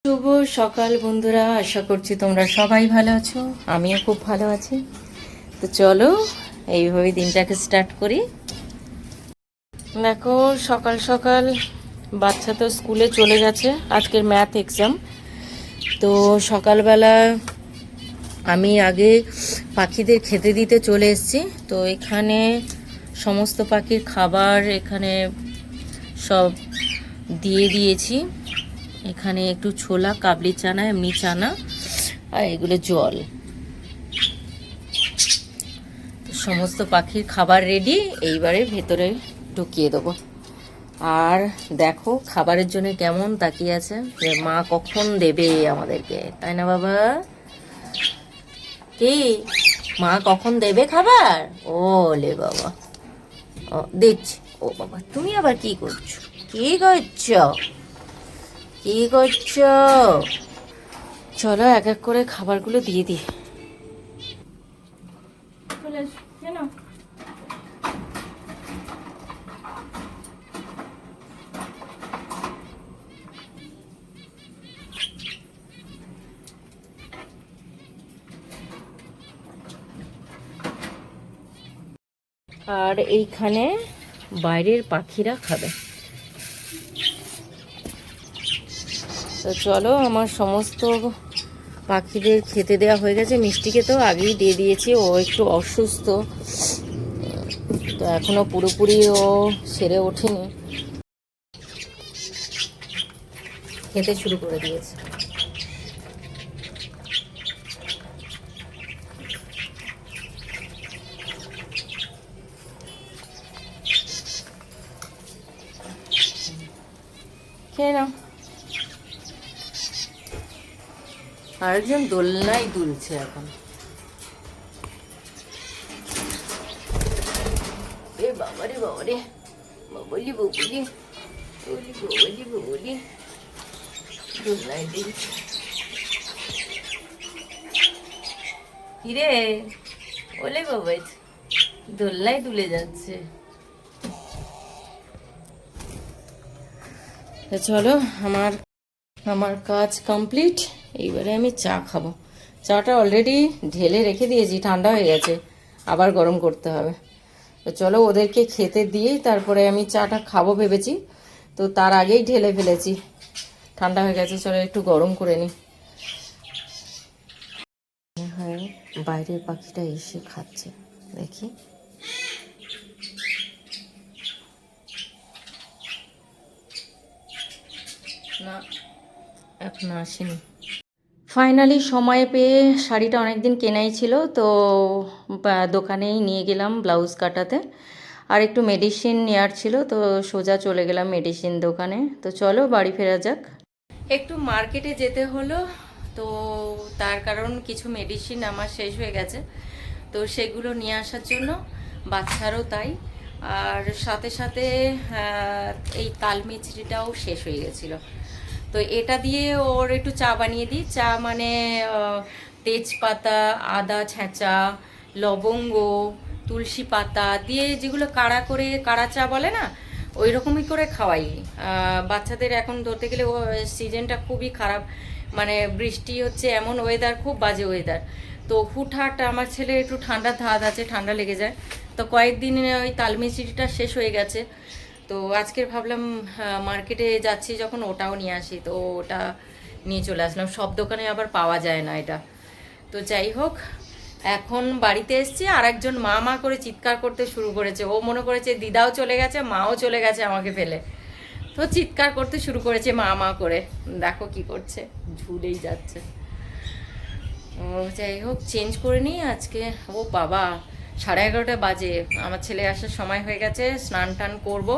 শুভ সকাল বন্ধুরা, আশা করছি তোমরা সবাই ভালো আছো। আমিও খুব ভালো আছি। তো চলো এইভাবে দিনটাকে স্টার্ট করি। দেখো সকাল সকাল বাচ্চা তো স্কুলে চলে গেছে, আজকের ম্যাথ এক্সাম। তো সকালবেলা আমি আগে পাখিদের খেতে দিতে চলে এসেছি। তো এখানে সমস্ত পাখির খাবার এখানে সব দিয়ে দিয়েছি। এখানে একটু ছোলা, কাবলি চানা, এমনি চানা, আর এগুলো জল। সমস্ত পাখির খাবার রেডি, এইবারে ভেতরে ঢুকিয়ে দেবো। আর দেখো খাবারের জন্য কেমন তাকিয়ে আছে, যে মা কখন দেবে আমাদেরকে, তাই না বাবা? কি মা কখন দেবে খাবার? ও লে বাবা, ও দিচ্ছি। ও বাবা, তুমি আবার কি করছো? কি করছো? কি করছো? চলো এক এক করে খাবারগুলো দিয়ে দিই। আর এইখানে বাইরের পাখিরা খাবে। তো চলো, আমার সমস্ত পাখিদের খেতে দেওয়া হয়ে গেছে। মিষ্টিকে তো আগেই দিয়ে দিয়েছি, ও একটু অসুস্থ, তো এখনো পুরোপুরি ও সেরে ওঠেনি, খেতে শুরু করে দিয়েছে। খেয়ে নাও। আরেকজন দোলনায় দুলছে এখন। এ বাবারে বাবারে, বাবলি বাবলি, বাবলি বাবলি বাবলি, দোলনায় দুলছে। কিরে ওলে বাবা, দোলনায় দুলে যাচ্ছে। চলো, আমার আমার কাজ কমপ্লিট। এইবারে আমি চা খাবো। চাটা অলরেডি ঢেলে রেখে দিয়েছি, ঠান্ডা হয়ে গেছে, আবার গরম করতে হবে। তো চলো ওদেরকে খেতে দিয়ে তারপরে আমি চাটা খাবো ভেবেছি, তো তার আগেই ঢেলে ফেলেছি, ঠান্ডা হয়ে গেছে। চলো একটু গরম করে নিই। হ্যাঁ, বাইরের পাখিটা এসে খাচ্ছে, দেখি। না, এখন আসেনি। ফাইনালি সময় পেয়ে, শাড়িটা অনেক দিন কেনাই ছিল, তো দোকানেই নিয়ে গেলাম ব্লাউজ কাটাতে। আর একটু মেডিসিন নেওয়ার ছিল, তো সোজা চলে গেলাম মেডিসিন দোকানে। তো চলো বাড়ি ফেরা যাক। একটু মার্কেটে যেতে হলো, তো তার কারণ কিছু মেডিসিন আমার শেষ হয়ে গেছে, তো সেগুলো নিয়ে আসার জন্য। বাচ্চারও তাই। আর সাথে সাথে এই তাল মিছরিটাও শেষ হয়ে গেছিলো, তো এটা দিয়ে ওর একটু চা বানিয়ে দিই। চা মানে তেজপাতা, আদা ছেঁচা, লবঙ্গ, তুলসী পাতা দিয়ে যেগুলো কাড়া করে, কাড়া চা বলে না, ওই রকমই করে খাওয়াই। বাচ্চাদের এখন ধরতে গেলে ও সিজনটা খুবই খারাপ, মানে বৃষ্টি হচ্ছে, এমন ওয়েদার, খুব বাজে ওয়েদার। তো হুটহাট আমার ছেলে একটু ঠান্ডার ধাত আছে, ঠান্ডা লেগে যায়। তো কয়েকদিন ওই তালমিছরিটা শেষ হয়ে গেছে, তো আজকের ভাবলাম মার্কেটে যাচ্ছি যখন ওটাও নিয়ে আসি, তো ওটা নিয়ে চলে আসলাম। সব দোকানে আবার পাওয়া যায় না এটা। তো যাই হোক, এখন বাড়িতে এসছি, আর একজন মা মা করে চিৎকার করতে শুরু করেছে। ও মনে করেছে দিদাও চলে গেছে, মাও চলে গেছে আমাকে ফেলে, তো চিৎকার করতে শুরু করেছে মা মা করে। দেখো কি করছে, ঝুলেই যাচ্ছে। ও যাই হোক, চেঞ্জ করে নিই আজকে। ও বাবা, 11:30 বাজে, আমার ছেলে আসার সময় হয়ে গেছে। স্নান টান করবো,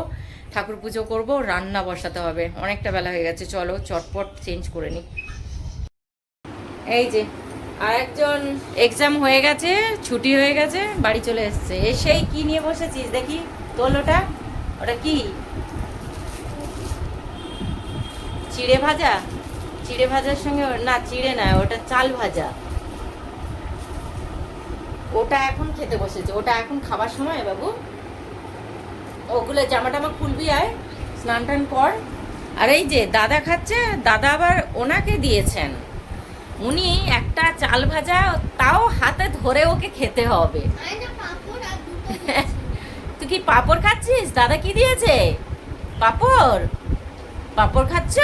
ঠাকুর পুজো করবো, রান্না বসাতে হবে, অনেকটা বেলা হয়ে গেছে। চলো চটপট চেঞ্জ করে নিই। এই যে আরেকজন এক্সাম হয়ে গেছে, ছুটি হয়ে গেছে, বাড়ি চলে এসছে। এসেই কি নিয়ে বসেছিস দেখি, তোল ওটা। ওটা কি? চিড়ে ভাজা? চিড়ে ভাজার সঙ্গে না, চিড়ে না, ওটা চাল ভাজা। ওটা এখন খেতে বসেছে, ওটা এখন খাবার সময় বাবু। ওগুলো জামা টামা খুলবি, আয় স্নান টান কর, আর এই যে দাদা খাচ্ছে, দাদা আবার ওনাকে দিয়েছেন, উনি একটা চাল ভাজা তাও হাতে ধরে ওকে খেতে হবে। তুই কি পাঁপড় খাচ্ছিস? দাদা কি দিয়েছে? পাঁপড়? পাঁপড় খাচ্ছ?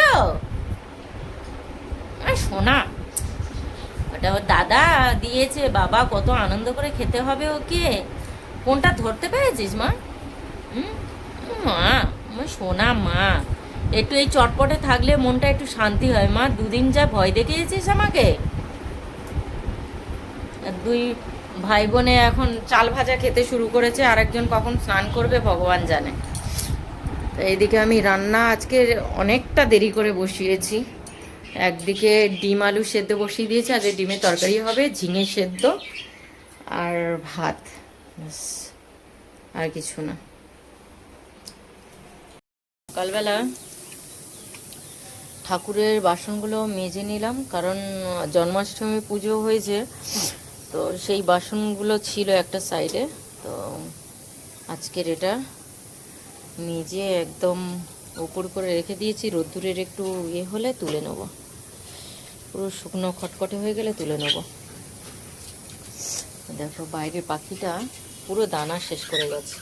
সোনা, ওটা ওর দাদা দিয়েছে, বাবা কত আনন্দ করে খেতে হবে ওকে। কোনটা ধরতে পেরেছিস মা? মা, আমার সোনা মা, একটু এই চটপটে থাকলে মনটা একটু শান্তি হয় মা। দুদিন যা ভয় দেখিয়েছিস আমাকে। দুই ভাই বোনে এখন চাল ভাজা খেতে শুরু করেছে, আরেকজন কখন স্নান করবে ভগবান জানে। তো এইদিকে আমি রান্না আজকে অনেকটা দেরি করে বসিয়েছি। একদিকে ডিম আলু সেদ্ধ বসিয়ে দিয়েছি, আজকে ডিমের তরকারি হবে, ঝিঙে সেদ্ধ আর ভাত, আর কিছু না। সকালবেলা ঠাকুরের বাসনগুলো মেজে নিলাম, কারণ জন্মাষ্টমী পুজো হয়েছে, তো সেই বাসনগুলো ছিল একটা সাইডে। তো আজকের এটা মেজে একদম উপর করে রেখে দিয়েছি, রোদ্দুরের একটু ইয়ে হলে তুলে নেব, পুরো শুকনো খটখটে হয়ে গেলে তুলে নেব। দেখো বাইরের পাখিটা পুরো দানা শেষ করে গেছে।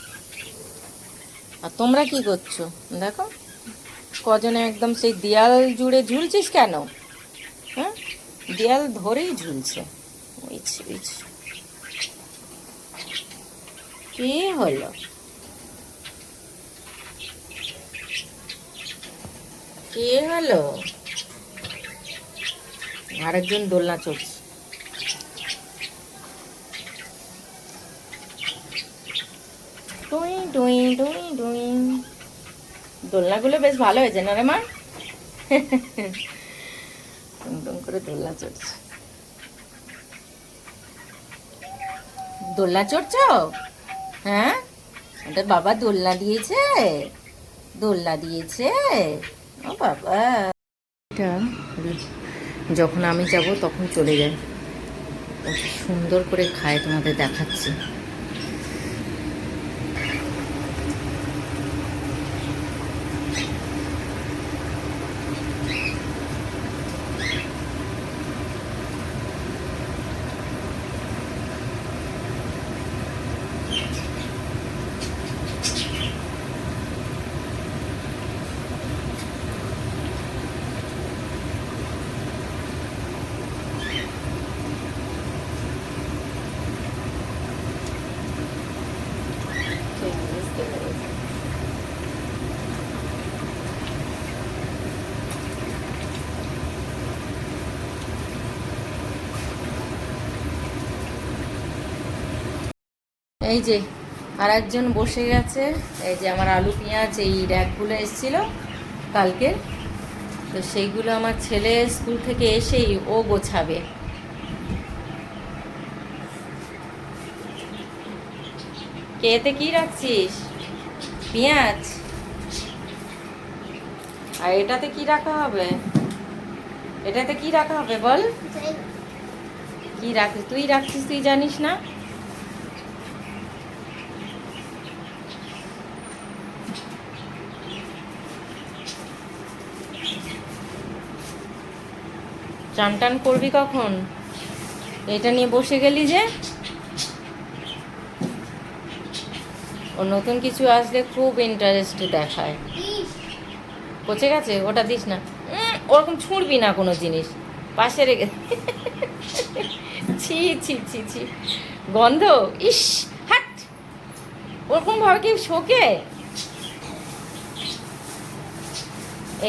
আর তোমরা কি করছো দেখো, কজনে একদম সেই দেয়াল জুড়ে ঝুলছিস কেন? হ্যাঁ, দেয়াল ধরেই ঝুলছে। কি হলো? কি হলো? আরেকজন দোলনা চড়ছে। টুই টুই টুই টুই। দোলনাগুলো বেশ ভালো হয়েছে না রে মা? টুং করে দোলনা চড়ছে। দোলনা চড়ছো? হ্যাঁ, ওটা বাবা দোলনা দিয়েছে, দোলনা দিয়েছে। ও বাবা, এটা যখন আমি যাব তখন চলে যায়, সুন্দর করে খায়, তোমাদের দেখাচ্ছি। এই যে আর একজন বসে গেছে, এই যে আমার আলু পেঁয়াজ এই র্যাকগুলো এসেছিল কালকে, তো সেইগুলো আমার ছেলে স্কুল থেকে এসেই ও গোছাবে। কে এতে কি রাখছিস? পেঁয়াজ। আর এটাতে কি রাখা হবে? এটাতে কি রাখা হবে বল? কি রাখিস তুই? রাখছিস তুই জানিস না? চান টান করবি কখন? এটা নিয়ে বসে গেলি যে? ও নতুন কিছু আসলে খুব ইন্টারেস্ট দেখায়। পচে গেছে ওটা দিস না, ওরকম ছুঁড়বি না কোনো জিনিস, পাশে রেখে। ছি ছি ছি ছি, গন্ধ, ইস হাট, ওরকম ভাবে কি শোকে?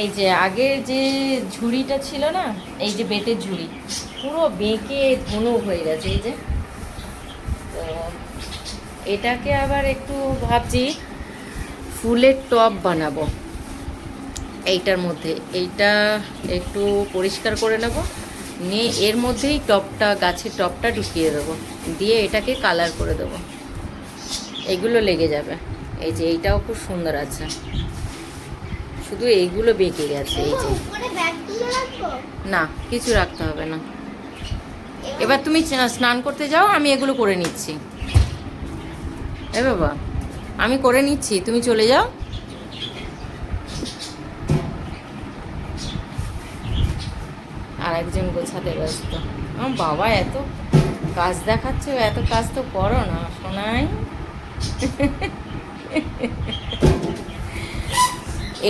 এই যে আগে যে ঝুড়িটা ছিল না, এই যে বেতের ঝুড়ি, পুরো বেঁকে ধনু হয়ে গেছে। এই যে, তো এটাকে আবার একটু ভাবছি ফুলের টব বানাবো এইটার মধ্যে। এইটা একটু পরিষ্কার করে নেব, নিয়ে এর মধ্যেই টবটা, গাছের টবটা ঢুকিয়ে দেবো, দিয়ে এটাকে কালার করে দেবো, এগুলো লেগে যাবে। এই যে এইটাও খুব সুন্দর আছে, শুধু এইগুলো বেঁকে গেছে। এই যে না, কিছু রাখতে হবে না। এবার তুমি স্নান করতে যাও, আমি এগুলো করে নিচ্ছি। এ বাবা, আমি করে নিচ্ছি, তুমি চলে যাও। একজন গোছাতে ব্যস্ত। আমার বাবা এত কাজ দেখাচ্ছে, এত কাজ তো করো না শোনাই।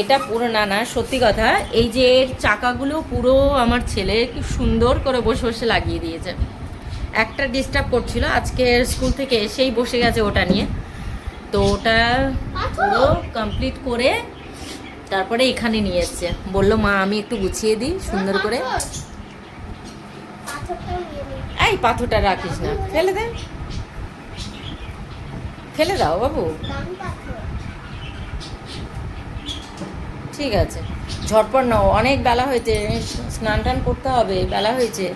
এটা পুরো না না সত্যি কথা, এই যে এর চাকাগুলো পুরো আমার ছেলে কি সুন্দর করে বসে বসে লাগিয়ে দিয়েছে। একটা ডিস্টার্ব করছিল, আজকে স্কুল থেকে এসেই বসে গেছে ওটা নিয়ে। তো ওটা পুরো কমপ্লিট করে তারপরে এখানে নিয়ে এসছে, বললো মা আমি একটু গুছিয়ে দিই সুন্দর করে। এই পাথরটা রাখিস না, ফেলে দে, ফেলে দাও বাবু। ঠিক আছে, ঝটপট নাও, অনেক বেলা হয়েছে, স্নান টান করতে হবে, বেলা হয়েছে।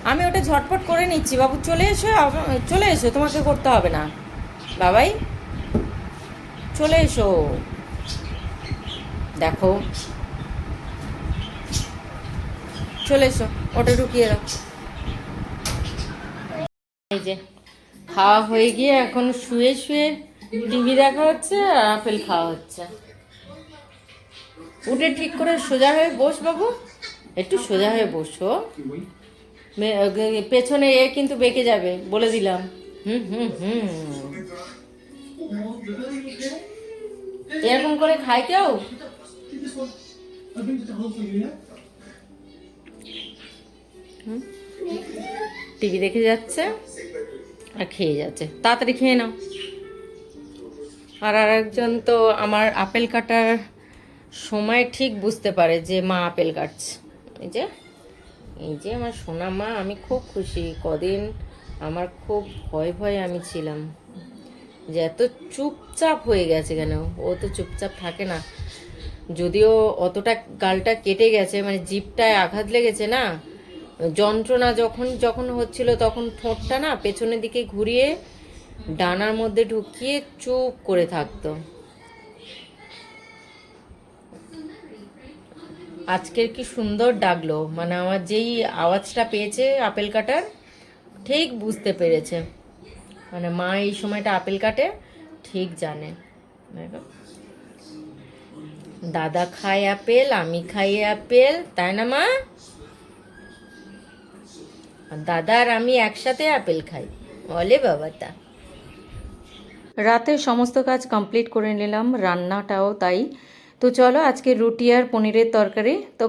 আমি ওটা ঝটপট করে নিচ্ছি বাবু, চলে এসো, চলে এসো, তোমাকে করতে হবে না বাবাই, চলে এসো। দেখো চলে এসো, ওটা ঢুকিয়ে দাও। এই যে খাওয়া হয়ে গিয়ে এখন শুয়ে শুয়ে টিভি দেখা হচ্ছে আর আপেল খাওয়া হচ্ছে। উঠে ঠিক করে সোজা হয়ে বস বাবু, একটু সোজা হয়ে বসো, পেছনে এ কিন্তু বেঁকে যাবে বলে দিলাম। হুম হুম হুম, এরকম করে খায় কেউ? টিভি দেখে যাচ্ছে আর খেয়ে যাচ্ছে, তাড়াতাড়ি খেয়ে নাও। আর আরেকজন তো আমার আপেল কাটার সময় ঠিক বুঝতে পারে যে মা আপেল কাটছে। এই যে এই যে আমার সোনা মা, আমি খুব খুশি। কদিন আমার খুব ভয় ভয়ে আমি ছিলাম যে এত চুপচাপ হয়ে গেছে কেন। ও তো চুপচাপ থাকে না, যদিও অতটা গালটা কেটে গেছে, মানে জিভটায় আঘাত লেগেছে না, যন্ত্রণা যখন যখন হচ্ছিল তখন ঠোঁটটা না পেছনের দিকে ঘুরিয়ে ডানার মধ্যে ঢুকিয়ে চুপ করে থাকতো। আজকের কি সুন্দর ডাকলো, মানে আমার যেই আওয়াজটা পেয়েছে আপেল কাটার ঠিক বুঝতে পেরেছে, মানে মা এই সময়টা আপেল কাটে ঠিক জানে। দেখো, দাদা খায় আপেল, আমি খাই আপেল, তাই না মা? দাদা আর আমি একসাথে আপেল খাই, বলে বাবাটা। রাতে সমস্ত কাজ কমপ্লিট করে নিলাম, রান্নাটাও তাই। তো চলো আজকে রুটি আর পনিরের তরকারি। তো